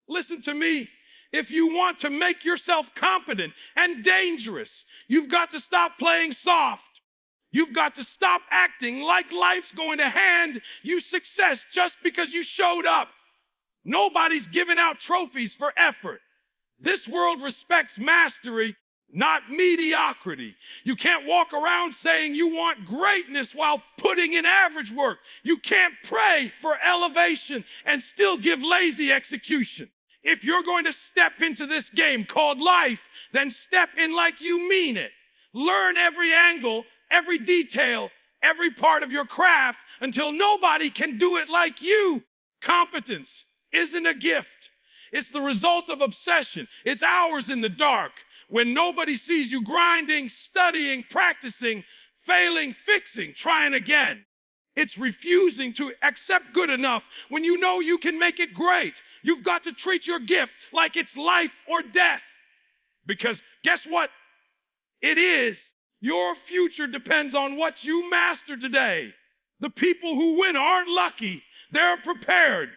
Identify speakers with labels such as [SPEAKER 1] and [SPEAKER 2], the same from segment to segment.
[SPEAKER 1] Listen to me. If you want to make yourself competent and dangerous, you've got to stop playing soft. You've got to stop acting like life's going to hand you success just because you showed up. Nobody's giving out trophies for effort. This world respects mastery, not mediocrity. You can't walk around saying you want greatness while putting in average work. You can't pray for elevation and still give lazy execution. If you're going to step into this game called life, then step in like you mean it. Learn every angle, every detail, every part of your craft until nobody can do it like you. Competence isn't a gift. It's the result of obsession. It's hours in the dark when nobody sees you grinding, studying, practicing, failing, fixing, trying again. It's refusing to accept good enough when you know you can make it great. You've got to treat your gift like it's life or death. Because guess what? It is. Your future depends on what you master today. The people who win aren't lucky. They're prepared.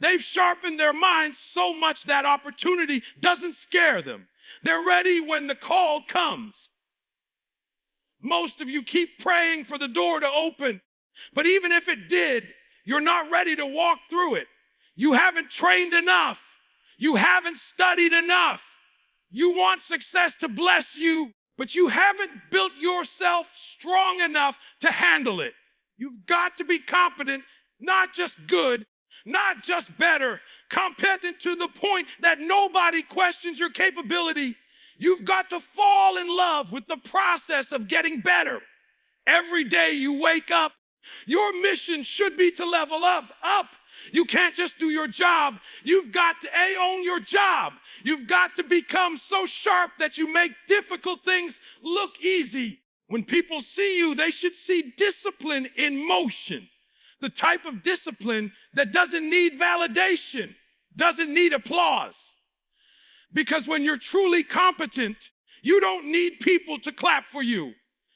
[SPEAKER 1] They've sharpened their minds so much that opportunity doesn't scare them. They're ready when the call comes. Most of you keep praying for the door to open, but even if it did, you're not ready to walk through it. You haven't trained enough. You haven't studied enough. You want success to bless you, but you haven't built yourself strong enough to handle it. You've got to be competent, not just good, not just better, competent to the point that nobody questions your capability. You've got to fall in love with the process of getting better. Every day you wake up, your mission should be to level up. You can't just do your job. You've got to own your job. You've got to become so sharp that you make difficult things look easy. When people see you, they should see discipline in motion. The type of discipline that doesn't need validation, doesn't need applause. Because when you're truly competent, you don't need people to clap for you.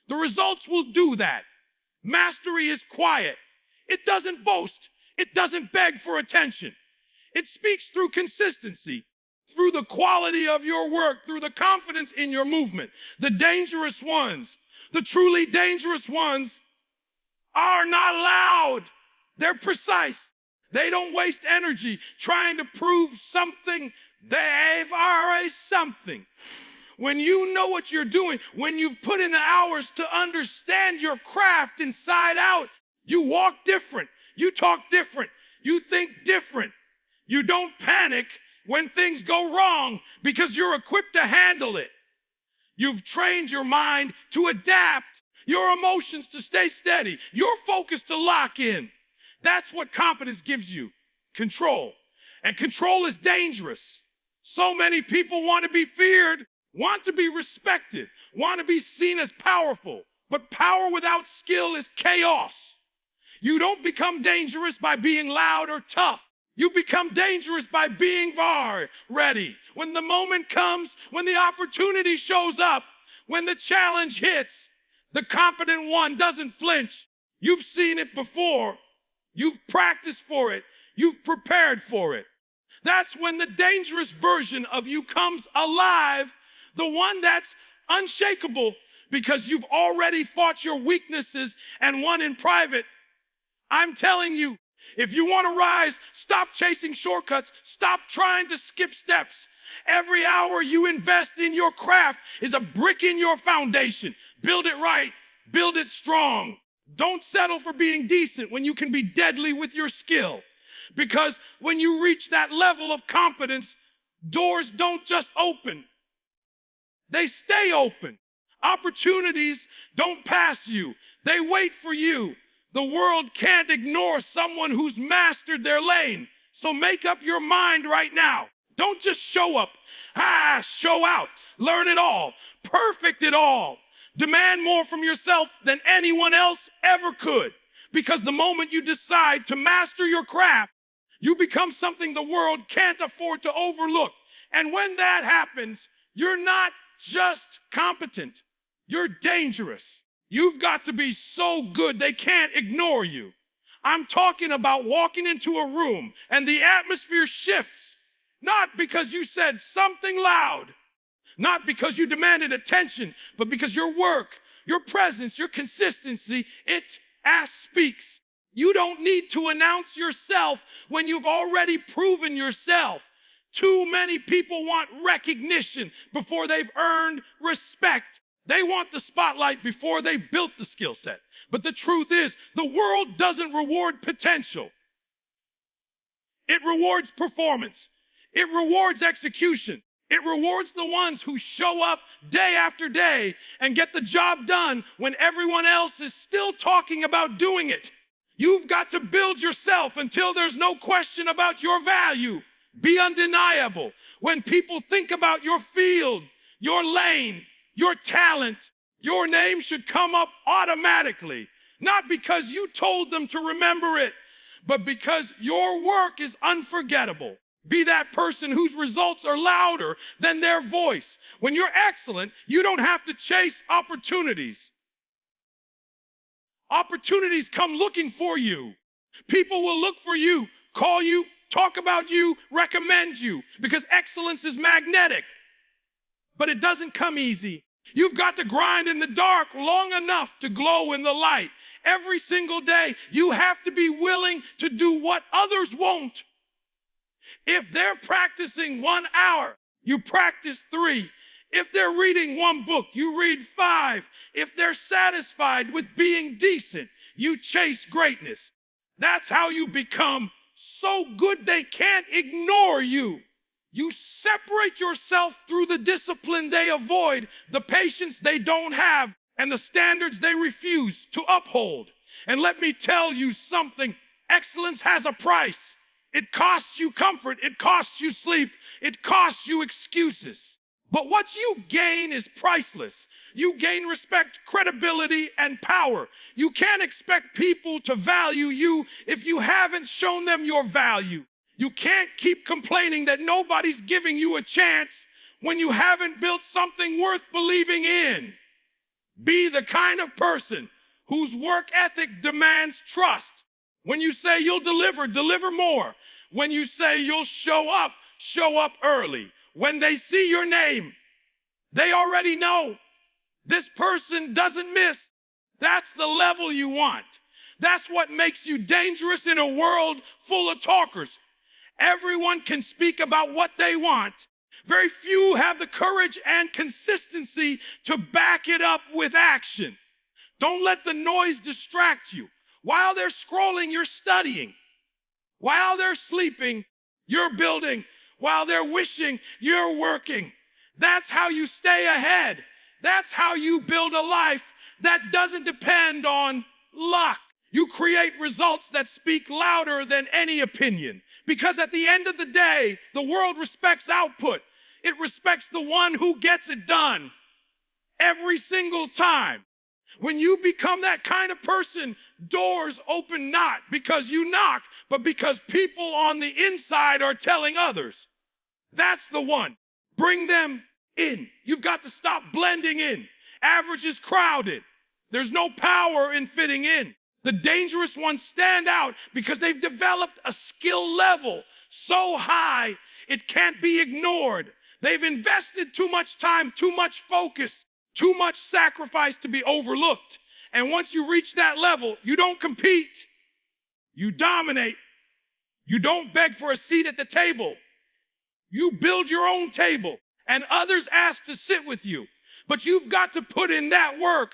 [SPEAKER 1] The results will do that. Mastery is quiet. It doesn't boast. It doesn't beg for attention. It speaks through consistency, through the quality of your work, through the confidence in your movement. The dangerous ones, the truly dangerous ones, are not loud. They're precise. They don't waste energy trying to prove something. They've already something. When you know what you're doing, when you've put in the hours to understand your craft inside out, you walk different. You talk different. You think different. You don't panic when things go wrong because you're equipped to handle it. You've trained your mind to adapt, your emotions to stay steady, your focus to lock in. That's what competence gives you, control. And control is dangerous. So many people want to be feared, want to be respected, want to be seen as powerful. But power without skill is chaos. You don't become dangerous by being loud or tough. You become dangerous by being ready. When the moment comes, when the opportunity shows up, when the challenge hits, the competent one doesn't flinch. You've seen it before. You've practiced for it. You've prepared for it. That's when the dangerous version of you comes alive, the one that's unshakable because you've already fought your weaknesses and won in private. I'm telling you, if you want to rise, stop chasing shortcuts. Stop trying to skip steps. Every hour you invest in your craft is a brick in your foundation. Build it right. Build it strong. Don't settle for being decent when you can be deadly with your skill. Because when you reach that level of competence, doors don't just open. They stay open. Opportunities don't pass you. They wait for you. The world can't ignore someone who's mastered their lane. So make up your mind right now. Don't just show up. Show out. Learn it all. Perfect it all. Demand more from yourself than anyone else ever could. Because the moment you decide to master your craft, you become something the world can't afford to overlook. And when that happens, you're not just competent. You're dangerous. You've got to be so good they can't ignore you. I'm talking about walking into a room and the atmosphere shifts Not because you said something loud, not because you demanded attention, but because your work, your presence, your consistency, it speaks. You don't need to announce yourself when you've already proven yourself. Too many people want recognition before they've earned respect. They want the spotlight before they built the skill set. But the truth is, the world doesn't reward potential. It rewards performance. It rewards execution. It rewards the ones who show up day after day and get the job done when everyone else is still talking about doing it. You've got to build yourself until there's no question about your value. Be undeniable. When people think about your field, your lane, your talent, your name should come up automatically. Not because you told them to remember it, but because your work is unforgettable. Be that person whose results are louder than their voice. When you're excellent, you don't have to chase opportunities. Opportunities come looking for you. People will look for you, call you, talk about you, recommend you, because excellence is magnetic. But it doesn't come easy. You've got to grind in the dark long enough to glow in the light. Every single day, you have to be willing to do what others won't. If they're practicing 1 hour, you practice 3. If they're reading 1 book, you read 5. If they're satisfied with being decent, you chase greatness. That's how you become so good they can't ignore you. You separate yourself through the discipline they avoid, the patience they don't have, and the standards they refuse to uphold. And let me tell you something, excellence has a price. It costs you comfort, it costs you sleep, it costs you excuses. But what you gain is priceless. You gain respect, credibility, and power. You can't expect people to value you if you haven't shown them your value. You can't keep complaining that nobody's giving you a chance when you haven't built something worth believing in. Be the kind of person whose work ethic demands trust. When you say you'll deliver, deliver more. When you say you'll show up early. When they see your name, they already know this person doesn't miss. That's the level you want. That's what makes you dangerous in a world full of talkers. Everyone can speak about what they want. Very few have the courage and consistency to back it up with action. Don't let the noise distract you. While they're scrolling, you're studying. While they're sleeping, you're building. While they're wishing, you're working. That's how you stay ahead. That's how you build a life that doesn't depend on luck. You create results that speak louder than any opinion. Because at the end of the day, the world respects output. It respects the one who gets it done every single time. When you become that kind of person, doors open not because you knock, but because people on the inside are telling others. That's the one. Bring them in. You've got to stop blending in. Average is crowded. There's no power in fitting in. The dangerous ones stand out because they've developed a skill level so high it can't be ignored. They've invested too much time, too much focus, too much sacrifice to be overlooked. And once you reach that level, you don't compete. You dominate. You don't beg for a seat at the table. You build your own table, and others ask to sit with you. But you've got to put in that work,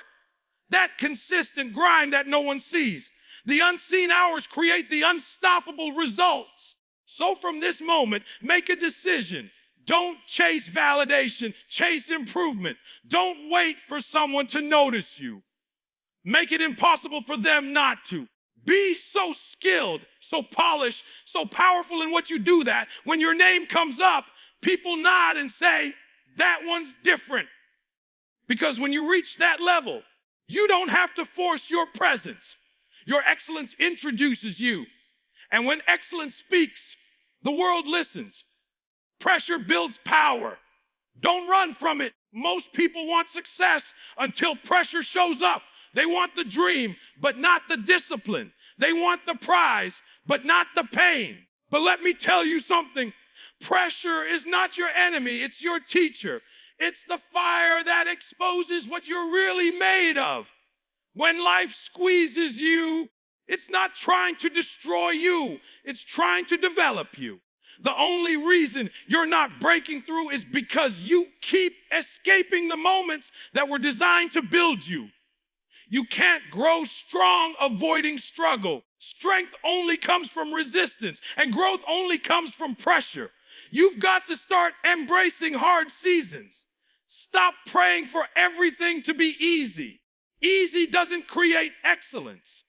[SPEAKER 1] that consistent grind that no one sees. The unseen hours create the unstoppable results. So from this moment, make a decision. Don't chase validation, chase improvement. Don't wait for someone to notice you. Make it impossible for them not to. Be so skilled, so polished, so powerful in what you do that when your name comes up, people nod and say, that one's different. Because when you reach that level, you don't have to force your presence. Your excellence introduces you. And when excellence speaks, the world listens. Pressure builds power. Don't run from it. Most people want success until pressure shows up. They want the dream, but not the discipline. They want the prize, but not the pain. But let me tell you something. Pressure is not your enemy, it's your teacher. It's the fire that exposes what you're really made of. When life squeezes you, it's not trying to destroy you, it's trying to develop you. The only reason you're not breaking through is because you keep escaping the moments that were designed to build you. You can't grow strong avoiding struggle. Strength only comes from resistance, and growth only comes from pressure. You've got to start embracing hard seasons. Stop praying for everything to be easy. Easy doesn't create excellence.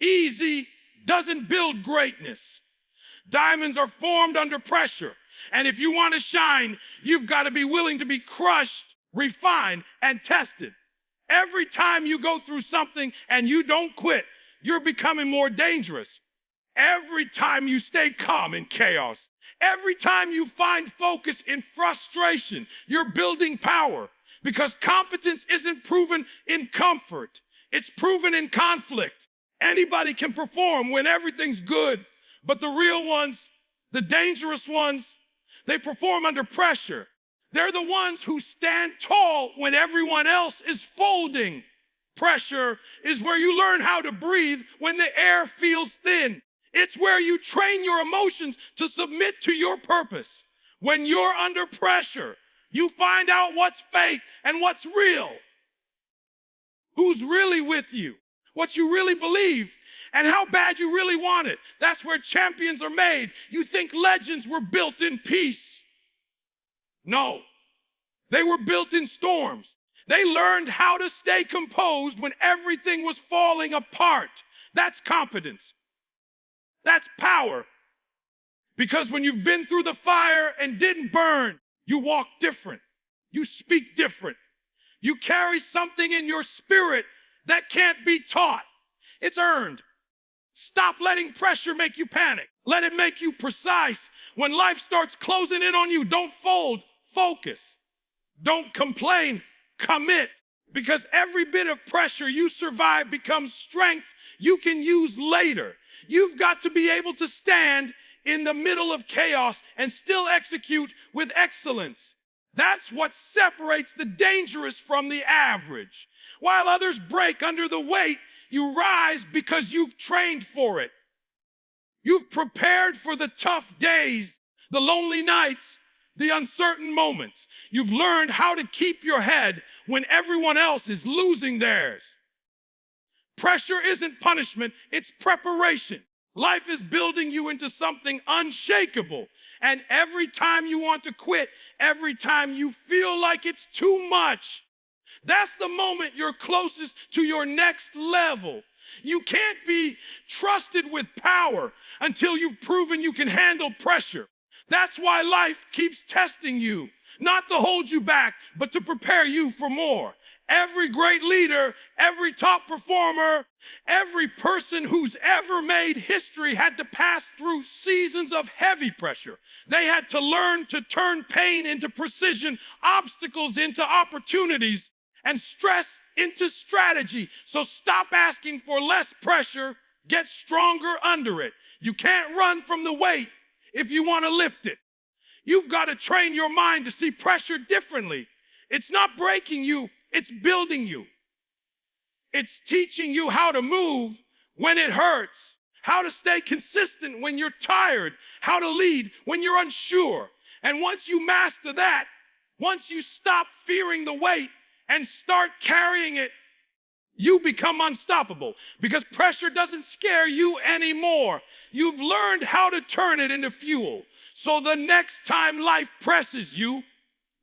[SPEAKER 1] Easy doesn't build greatness. Diamonds are formed under pressure. And if you want to shine, you've got to be willing to be crushed, refined, and tested. Every time you go through something and you don't quit, you're becoming more dangerous. Every time you stay calm in chaos, every time you find focus in frustration, you're building power. Because competence isn't proven in comfort, it's proven in conflict. Anybody can perform when everything's good, but the real ones, the dangerous ones, they perform under pressure. They're the ones who stand tall when everyone else is folding. Pressure is where you learn how to breathe when the air feels thin. It's where you train your emotions to submit to your purpose. When you're under pressure, you find out what's fake and what's real. Who's really with you, what you really believe, and how bad you really want it. That's where champions are made. You think legends were built in peace. No, they were built in storms. They learned how to stay composed when everything was falling apart. That's competence. That's power. Because when you've been through the fire and didn't burn, you walk different. You speak different. You carry something in your spirit that can't be taught. It's earned. Stop letting pressure make you panic. Let it make you precise. When life starts closing in on you, don't fold, focus. Don't complain, commit. Because every bit of pressure you survive becomes strength you can use later. You've got to be able to stand in the middle of chaos and still execute with excellence. That's what separates the dangerous from the average. While others break under the weight, you rise because you've trained for it. You've prepared for the tough days, the lonely nights, the uncertain moments. You've learned how to keep your head when everyone else is losing theirs. Pressure isn't punishment, it's preparation. Life is building you into something unshakable. And every time you want to quit, every time you feel like it's too much, that's the moment you're closest to your next level. You can't be trusted with power until you've proven you can handle pressure. That's why life keeps testing you, not to hold you back, but to prepare you for more. Every great leader, every top performer, every person who's ever made history had to pass through seasons of heavy pressure. They had to learn to turn pain into precision, obstacles into opportunities, and stress into strategy. So stop asking for less pressure, get stronger under it. You can't run from the weight if you want to lift it. You've got to train your mind to see pressure differently. It's not breaking you, it's building you. It's teaching you how to move when it hurts, how to stay consistent when you're tired, how to lead when you're unsure. And once you master that, once you stop fearing the weight and start carrying it, you become unstoppable because pressure doesn't scare you anymore. You've learned how to turn it into fuel. So the next time life presses you,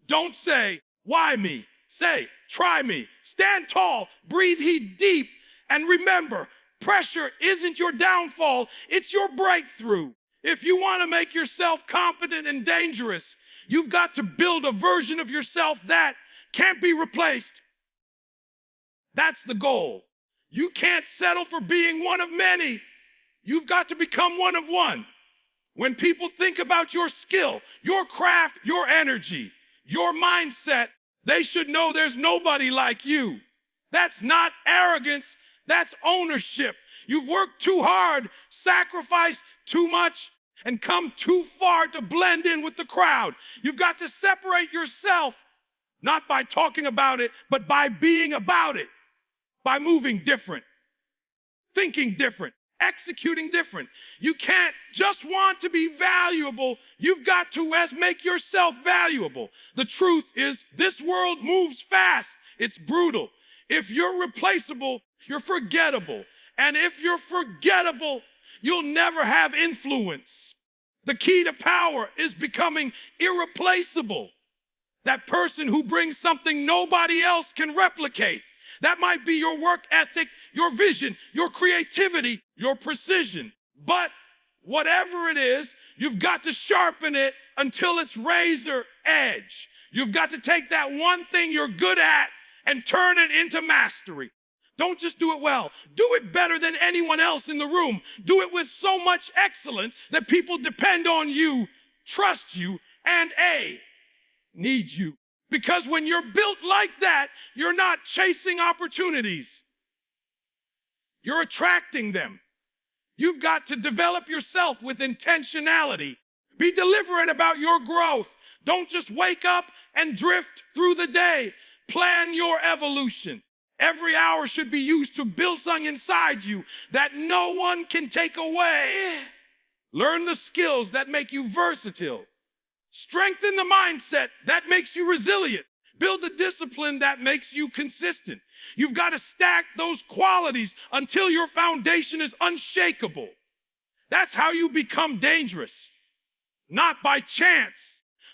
[SPEAKER 1] don't say, why me? Say, try me. Stand tall, breathe heat deep, and remember, pressure isn't your downfall, it's your breakthrough. If you want to make yourself competent and dangerous, you've got to build a version of yourself that can't be replaced. That's the goal. You can't settle for being one of many. You've got to become one of one. When people think about your skill, your craft, your energy, your mindset, they should know there's nobody like you. That's not arrogance, that's ownership. You've worked too hard, sacrificed too much, and come too far to blend in with the crowd. You've got to separate yourself, not by talking about it, but by being about it, by moving different, thinking different, executing different. You can't just want to be valuable. You've got to make yourself valuable. The truth is, this world moves fast. It's brutal. If you're replaceable, you're forgettable. And if you're forgettable, you'll never have influence. The key to power is becoming irreplaceable. That person who brings something nobody else can replicate. That might be your work ethic, your vision, your creativity, your precision. But whatever it is, you've got to sharpen it until it's razor edge. You've got to take that one thing you're good at and turn it into mastery. Don't just do it well. Do it better than anyone else in the room. Do it with so much excellence that people depend on you, trust you, and need you. Because when you're built like that, you're not chasing opportunities. You're attracting them. You've got to develop yourself with intentionality. Be deliberate about your growth. Don't just wake up and drift through the day. Plan your evolution. Every hour should be used to build something inside you that no one can take away. Learn the skills that make you versatile. Strengthen the mindset that makes you resilient. Build the discipline that makes you consistent. You've got to stack those qualities until your foundation is unshakable. That's how you become dangerous. Not by chance,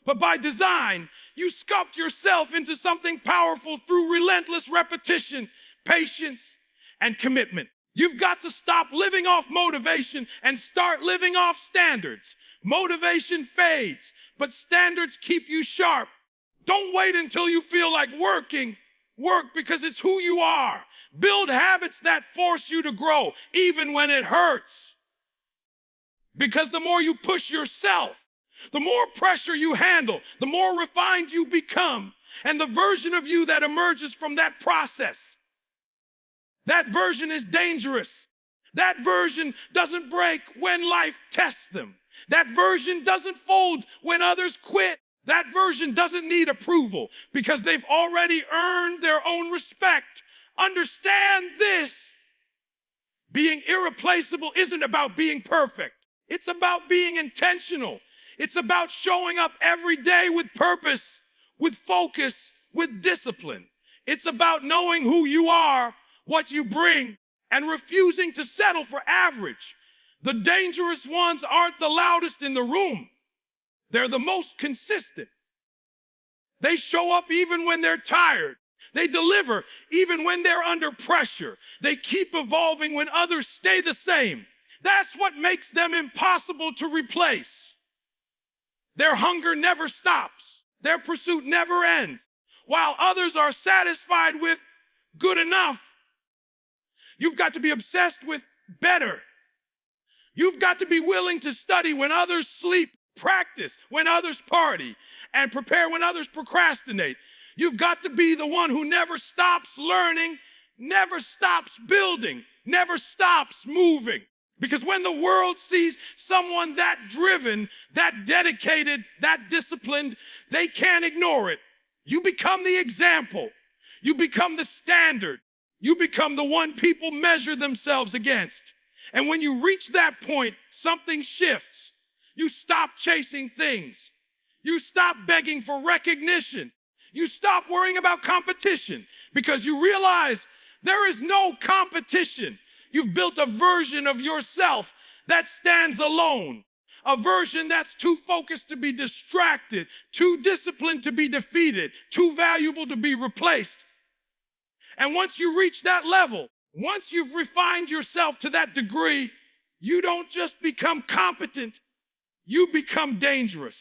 [SPEAKER 1] but by design. You sculpt yourself into something powerful through relentless repetition, patience, and commitment. You've got to stop living off motivation and start living off standards. Motivation fades, but standards keep you sharp. Don't wait until you feel like working. Work because it's who you are. Build habits that force you to grow, even when it hurts. Because the more you push yourself, the more pressure you handle, the more refined you become, and the version of you that emerges from that process. That version is dangerous. That version doesn't break when life tests them. That version doesn't fold when others quit. That version doesn't need approval because they've already earned their own respect. Understand this. Being irreplaceable isn't about being perfect. It's about being intentional. It's about showing up every day with purpose, with focus, with discipline. It's about knowing who you are, what you bring, and refusing to settle for average. The dangerous ones aren't the loudest in the room. They're the most consistent. They show up even when they're tired. They deliver even when they're under pressure. They keep evolving when others stay the same. That's what makes them impossible to replace. Their hunger never stops. Their pursuit never ends. While others are satisfied with good enough, you've got to be obsessed with better. You've got to be willing to study when others sleep, practice when others party, and prepare when others procrastinate. You've got to be the one who never stops learning, never stops building, never stops moving. Because when the world sees someone that driven, that dedicated, that disciplined, they can't ignore it. You become the example. You become the standard. You become the one people measure themselves against. And when you reach that point, something shifts. You stop chasing things. You stop begging for recognition. You stop worrying about competition because you realize there is no competition. You've built a version of yourself that stands alone, a version that's too focused to be distracted, too disciplined to be defeated, too valuable to be replaced. And once you reach that level, once you've refined yourself to that degree, you don't just become competent, you become dangerous.